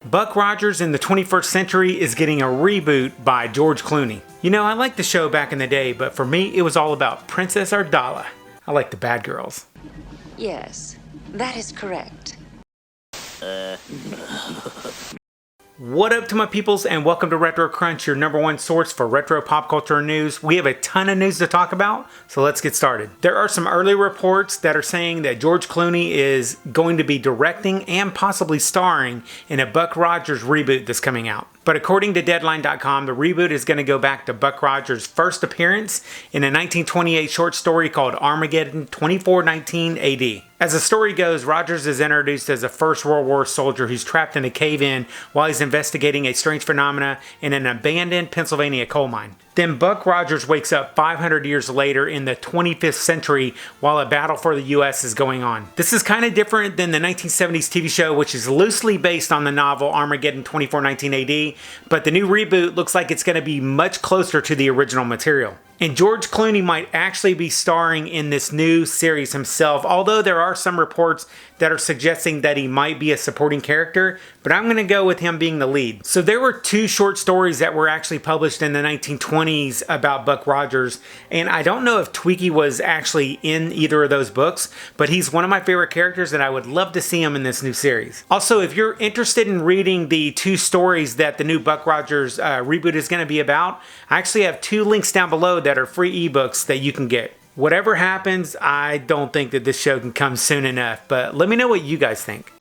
Buck Rogers in the 21st Century is getting a reboot by George Clooney. You know, I liked the show back in the day, but for me, it was all about Princess Ardala. I like the bad girls. Yes, that is correct. What up to my peoples, and welcome to Retro Crunch, your #1 source for retro pop culture news. We have a ton of news to talk about, so let's get started. There are some early reports that are saying that George Clooney is going to be directing and possibly starring in a Buck Rogers reboot that's coming out. But according to Deadline.com, the reboot is going to go back to Buck Rogers' first appearance in a 1928 short story called Armageddon 2419 AD. As the story goes, Rogers is introduced as a First World War soldier who's trapped in a cave-in while he's investigating a strange phenomena in an abandoned Pennsylvania coal mine. Then Buck Rogers wakes up 500 years later in the 25th century while a battle for the US is going on. This is kind of different than the 1970s TV show, which is loosely based on the novel Armageddon 2419 AD, but the new reboot looks like it's going to be much closer to the original material. And George Clooney might actually be starring in this new series himself, although there are some reports that are suggesting that he might be a supporting character, but I'm going to go with him being the lead. So there were two short stories that were actually published in the 1920s about Buck Rogers, and I don't know if Twiki was actually in either of those books, but he's one of my favorite characters and I would love to see him in this new series. Also, if you're interested in reading the two stories that the new Buck Rogers reboot is going to be about, I actually have two links down below that are free ebooks that you can get. Whatever happens, I don't think that this show can come soon enough, but let me know what you guys think.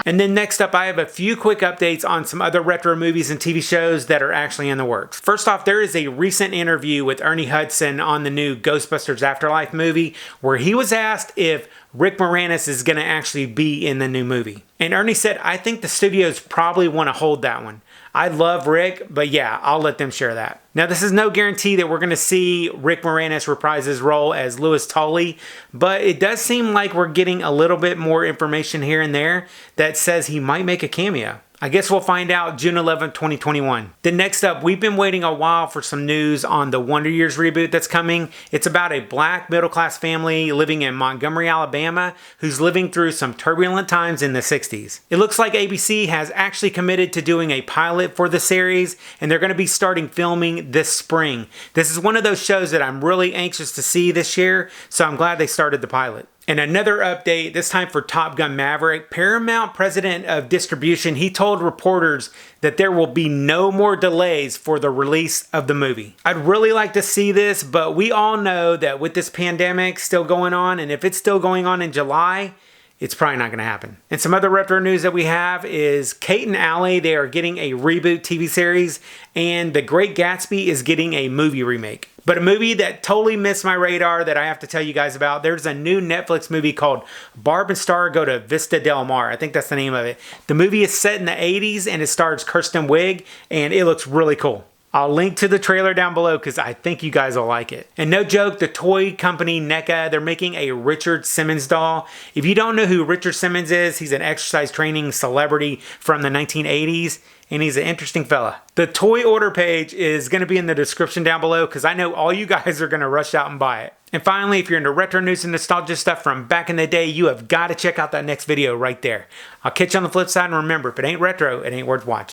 And then next up, I have a few quick updates on some other retro movies and TV shows that are actually in the works. First off, there is a recent interview with Ernie Hudson on the new Ghostbusters Afterlife movie where he was asked if Rick Moranis is going to actually be in the new movie. And Ernie said, I think the studios probably want to hold that one. I love Rick, but yeah, I'll let them share that. Now, this is no guarantee that we're going to see Rick Moranis reprise his role as Louis Tully, but it does seem like we're getting a little bit more information here and there that says he might make a cameo. I guess we'll find out June 11th, 2021. Then next up, we've been waiting a while for some news on the Wonder Years reboot that's coming. It's about a black middle-class family living in Montgomery, Alabama, who's living through some turbulent times in the 60s. It looks like ABC has actually committed to doing a pilot for the series, and they're going to be starting filming this spring. This is one of those shows that I'm really anxious to see this year, so I'm glad they started the pilot. And another update, this time for Top Gun Maverick. Paramount president of distribution, he told reporters that there will be no more delays for the release of the movie. I'd really like to see this, but we all know that with this pandemic still going on, and if it's still going on in July, it's probably not going to happen. And some other retro news that we have is Kate and Allie, they are getting a reboot TV series, and The Great Gatsby is getting a movie remake. But a movie that totally missed my radar that I have to tell you guys about, there's a new Netflix movie called Barb and Star Go to Vista Del Mar. I think that's the name of it. The movie is set in the 80s and it stars Kirsten Wiig, and it looks really cool. I'll link to the trailer down below because I think you guys will like it. And no joke, the toy company NECA, they're making a Richard Simmons doll. If you don't know who Richard Simmons is, he's an exercise training celebrity from the 1980s. And he's an interesting fella. The toy order page is going to be in the description down below because I know all you guys are going to rush out and buy it. And finally, if you're into retro news and nostalgia stuff from back in the day, you have got to check out that next video right there. I'll catch you on the flip side, and remember, if it ain't retro, it ain't worth watching.